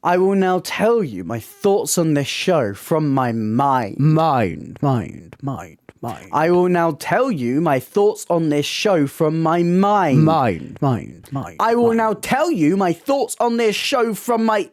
I will now tell you my thoughts on this show from my mind. Mind. I will now tell you my thoughts on this show from my mind. Mind. I will now tell you my thoughts on this show from my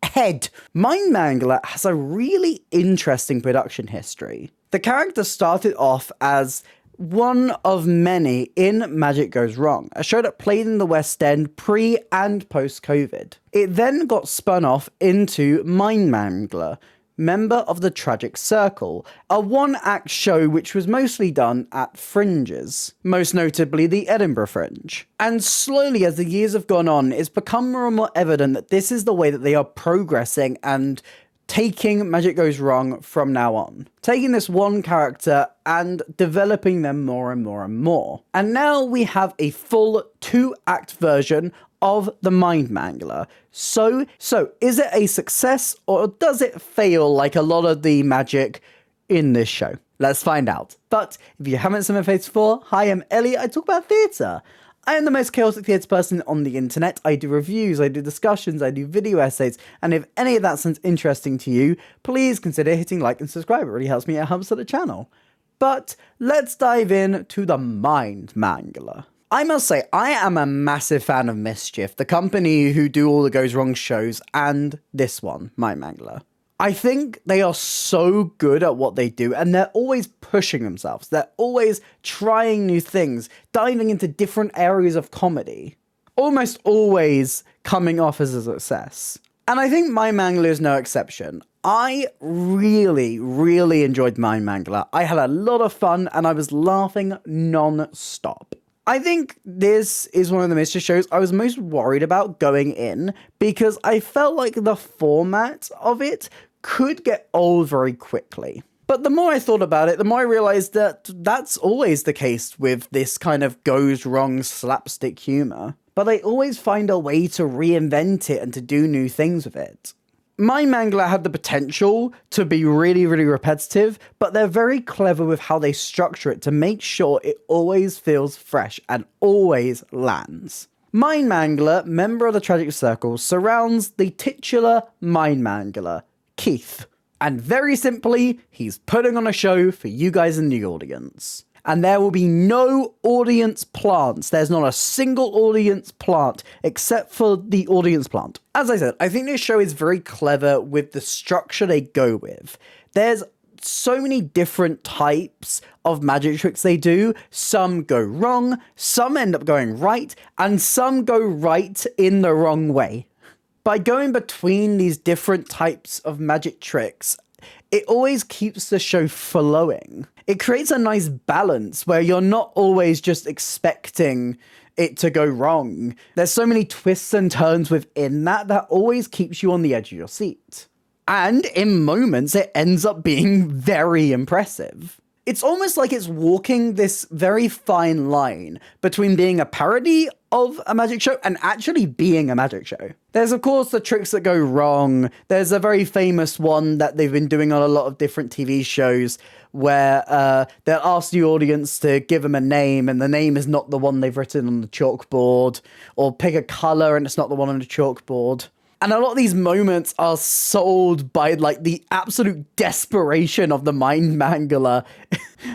head. Mind Mangler has a really interesting production history. The character started off as one of many in Magic Goes Wrong, a show that played in the West End pre and post-COVID. It then got spun off into Mind Mangler, member of the Tragic Circle, a one-act show which was mostly done at fringes, most notably the Edinburgh Fringe. And slowly as the years have gone on, it's become more and more evident that this is the way that they are progressing and taking Magic Goes Wrong from now on. Taking this one character and developing them more and more and more. And now we have a full 2-act version of the Mind Mangler. So is it a success or does it fail like a lot of the magic in this show? Let's find out. But if you haven't seen my face before, hi, I'm Ellie, I talk about theatre. I am the most chaotic theatre person on the internet. I do reviews, I do discussions, I do video essays, and if any of that sounds interesting to you, please consider hitting like and subscribe. It really helps me, it helps the channel. But let's dive in to the Mind Mangler. I must say, I am a massive fan of Mischief, the company who do all the Goes Wrong shows, and this one, Mind Mangler. I think they are so good at what they do, and they're always pushing themselves. They're always trying new things, diving into different areas of comedy, almost always coming off as a success. And I think Mind Mangler is no exception. I really enjoyed Mind Mangler. I had a lot of fun, and I was laughing non-stop. I think this is one of the Mischief shows I was most worried about going in, because I felt like the format of it could get old very quickly. But the more I thought about it, the more I realized that that's always the case with this kind of goes wrong slapstick humor. But they always find a way to reinvent it and to do new things with it. Mind Mangler had the potential to be really repetitive, but they're very clever with how they structure it to make sure it always feels fresh and always lands. Mind Mangler, member of the Tragic Circle, surrounds the titular Mind Mangler, Keith. And very simply, he's putting on a show for you guys in the audience. And there will be no audience plants. There's not a single audience plant except for the audience plant. As I said, I think this show is very clever with the structure they go with. There's so many different types of magic tricks they do. Some go wrong, some end up going right, and some go right in the wrong way. By going between these different types of magic tricks, it always keeps the show flowing. It creates a nice balance where you're not always just expecting it to go wrong. There's so many twists and turns within that always keeps you on the edge of your seat. And in moments, it ends up being very impressive. It's almost like it's walking this very fine line between being a parody of a magic show and actually being a magic show. There's, of course, the tricks that go wrong. There's a very famous one that they've been doing on a lot of different TV shows where they'll ask the audience to give them a name and the name is not the one they've written on the chalkboard, or pick a color and it's not the one on the chalkboard. And a lot of these moments are sold by like the absolute desperation of the Mind Mangler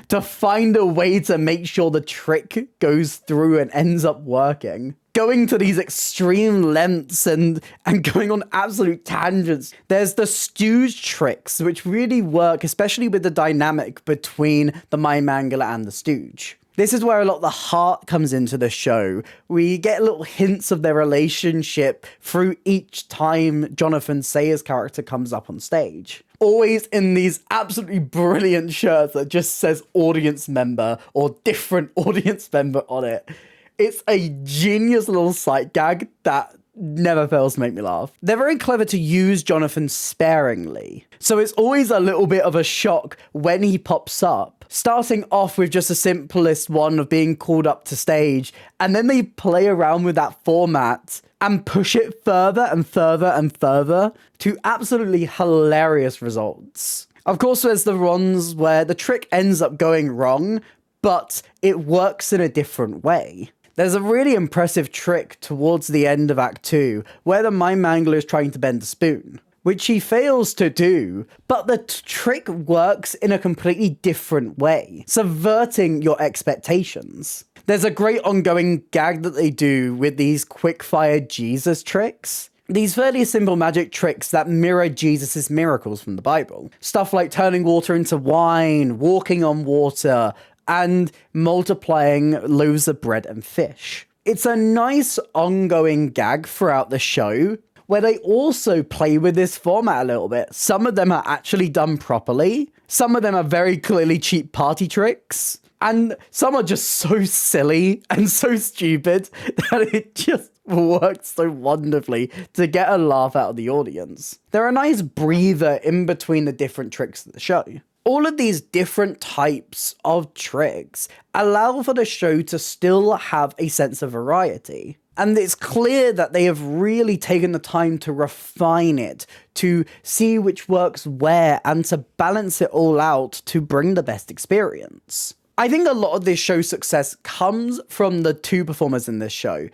to find a way to make sure the trick goes through and ends up working. Going to these extreme lengths and going on absolute tangents. There's the stooge tricks, which really work, especially with the dynamic between the Mind Mangler and the stooge. This is where a lot of the heart comes into the show. We get little hints of their relationship through each time Jonathan Sayers' character comes up on stage. Always in these absolutely brilliant shirts that just says audience member or different audience member on it. It's a genius little sight gag that never fails to make me laugh. They're very clever to use Jonathan sparingly. So it's always a little bit of a shock when he pops up. Starting off with just the simplest one of being called up to stage, and then they play around with that format and push it further and further and further to absolutely hilarious results. Of course, there's the ones where the trick ends up going wrong, but it works in a different way. There's a really impressive trick towards the end of Act 2 where the Mind Mangler is trying to bend a spoon, which he fails to do, but the trick works in a completely different way, subverting your expectations. There's a great ongoing gag that they do with these quick-fire Jesus tricks. These fairly simple magic tricks that mirror Jesus' miracles from the Bible. Stuff like turning water into wine, walking on water, and multiplying loaves of bread and fish. It's a nice ongoing gag throughout the show, where they also play with this format a little bit. Some of them are actually done properly, some of them are very clearly cheap party tricks, and some are just so silly and so stupid that it just works so wonderfully to get a laugh out of the audience. They're a nice breather in between the different tricks of the show. All of these different types of tricks allow for the show to still have a sense of variety. And it's clear that they have really taken the time to refine it, to see which works where, and to balance it all out to bring the best experience. I think a lot of this show's success comes from the two performers in this show.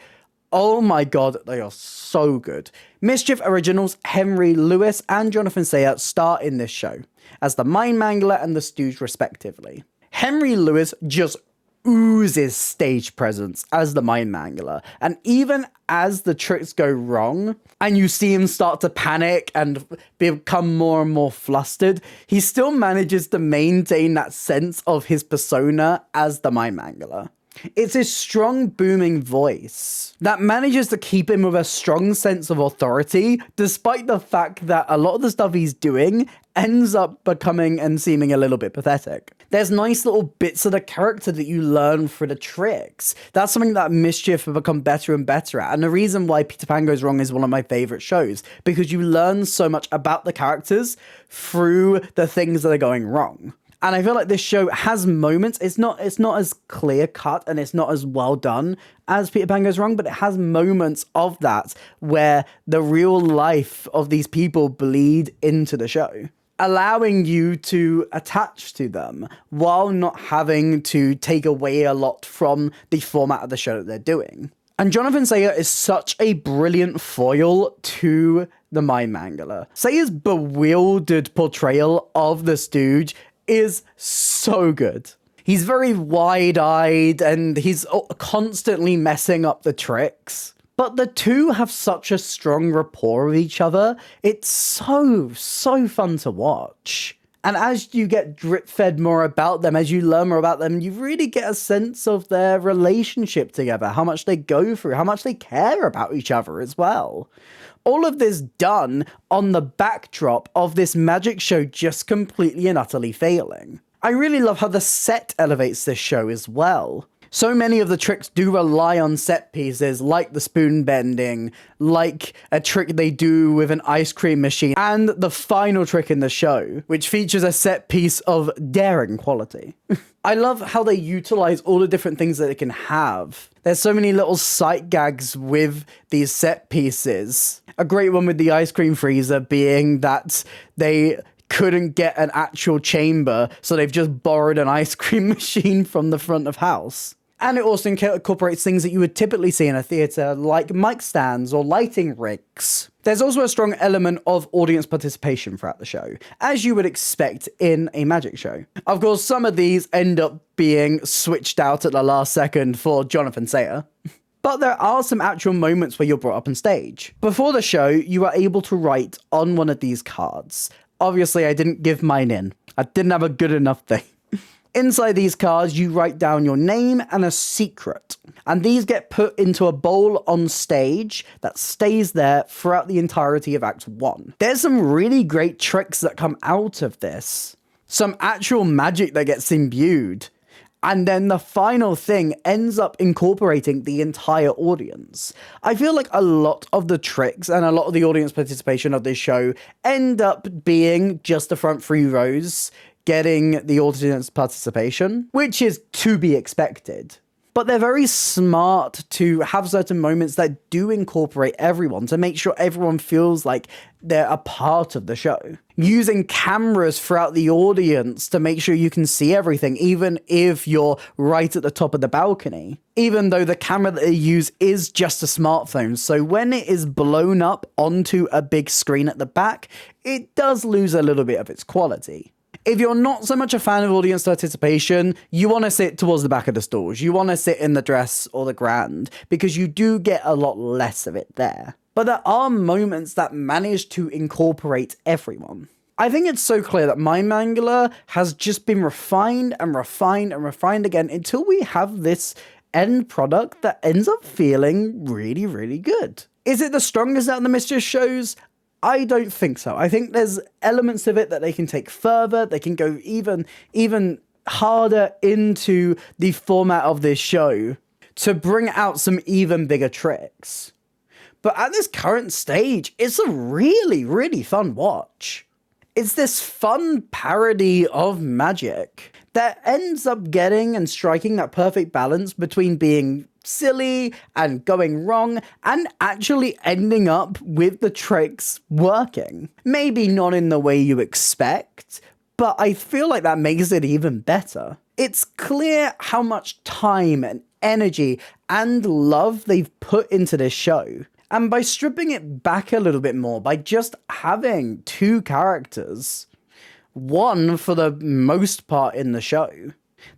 Oh my god, they are so good. Mischief Originals, Henry Lewis and Jonathan Sayer star in this show, as the Mind Mangler and the Stooge respectively. Henry Lewis just oozes stage presence as the Mind Mangler, and even as the tricks go wrong, and you see him start to panic and become more and more flustered, he still manages to maintain that sense of his persona as the Mind Mangler. It's his strong, booming voice that manages to keep him with a strong sense of authority, despite the fact that a lot of the stuff he's doing ends up becoming and seeming a little bit pathetic. There's nice little bits of the character that you learn through the tricks. That's something that Mischief have become better and better at, and the reason why Peter Pan Goes Wrong is one of my favourite shows, because you learn so much about the characters through the things that are going wrong. And I feel like this show has moments. It's not as clear cut and it's not as well done as Peter Pan Goes Wrong, but it has moments of that where the real life of these people bleed into the show, allowing you to attach to them while not having to take away a lot from the format of the show that they're doing. And Jonathan Sayer is such a brilliant foil to the Mind Mangler. Sayer's bewildered portrayal of the Stooge is so good. He's very wide-eyed and he's constantly messing up the tricks. But the two have such a strong rapport with each other. It's so fun to watch. And as you get drip-fed more about them, as you learn more about them, you really get a sense of their relationship together, how much they go through, how much they care about each other as well. All of this done on the backdrop of this magic show just completely and utterly failing. I really love how the set elevates this show as well. So many of the tricks do rely on set pieces, like the spoon bending, like a trick they do with an ice cream machine, and the final trick in the show, which features a set piece of daring quality. I love how they utilize all the different things that they can have. There's so many little sight gags with these set pieces. A great one with the ice cream freezer being that they couldn't get an actual chamber, so they've just borrowed an ice cream machine from the front of house. And it also incorporates things that you would typically see in a theatre, like mic stands or lighting rigs. There's also a strong element of audience participation throughout the show, as you would expect in a magic show. Of course, some of these end up being switched out at the last second for Jonathan Sayer. But there are some actual moments where you're brought up on stage. Before the show, you are able to write on one of these cards. Obviously, I didn't give mine in. I didn't have a good enough thing. Inside these cards, you write down your name and a secret, and these get put into a bowl on stage that stays there throughout the entirety of Act 1. There's some really great tricks that come out of this, some actual magic that gets imbued, and then the final thing ends up incorporating the entire audience. I feel like a lot of the tricks and a lot of the audience participation of this show end up being just the front 3 rows, getting the audience participation, which is to be expected. But they're very smart to have certain moments that do incorporate everyone to make sure everyone feels like they're a part of the show. Using cameras throughout the audience to make sure you can see everything, even if you're right at the top of the balcony. Even though the camera that they use is just a smartphone, so when it is blown up onto a big screen at the back, it does lose a little bit of its quality. If you're not so much a fan of audience participation, you want to sit towards the back of the stalls. You want to sit in the dress or the grand, because you do get a lot less of it there. But there are moments that manage to incorporate everyone. I think it's so clear that Mind Mangler has just been refined and refined and refined again until we have this end product that ends up feeling really, really good. Is it the strongest out of the Mischief shows? I don't think so. I think there's elements of it that they can take further. They can go even harder into the format of this show to bring out some even bigger tricks. But at this current stage, it's a really, really fun watch. It's this fun parody of magic that ends up getting and striking that perfect balance between being silly and going wrong and actually ending up with the tricks working. Maybe not in the way you expect, but I feel like that makes it even better. It's clear how much time and energy and love they've put into this show. And by stripping it back a little bit more, by just having two characters, one for the most part in the show,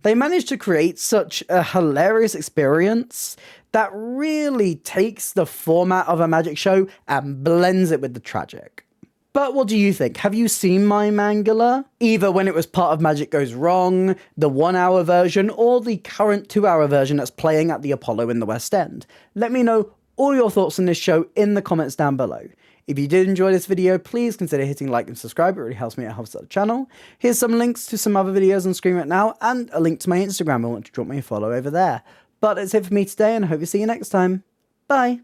they managed to create such a hilarious experience that really takes the format of a magic show and blends it with the tragic. But what do you think? Have you seen Mind Mangler? Either when it was part of Magic Goes Wrong, the 1 hour version, or the current 2 hour version that's playing at the Apollo in the West End? Let me know all your thoughts on this show in the comments down below. If you did enjoy this video, please consider hitting like and subscribe. It really helps me, it helps out the channel. Here's some links to some other videos on screen right now, and a link to my Instagram if you want to drop me a follow over there. But that's it for me today, and I hope to see you next time. Bye!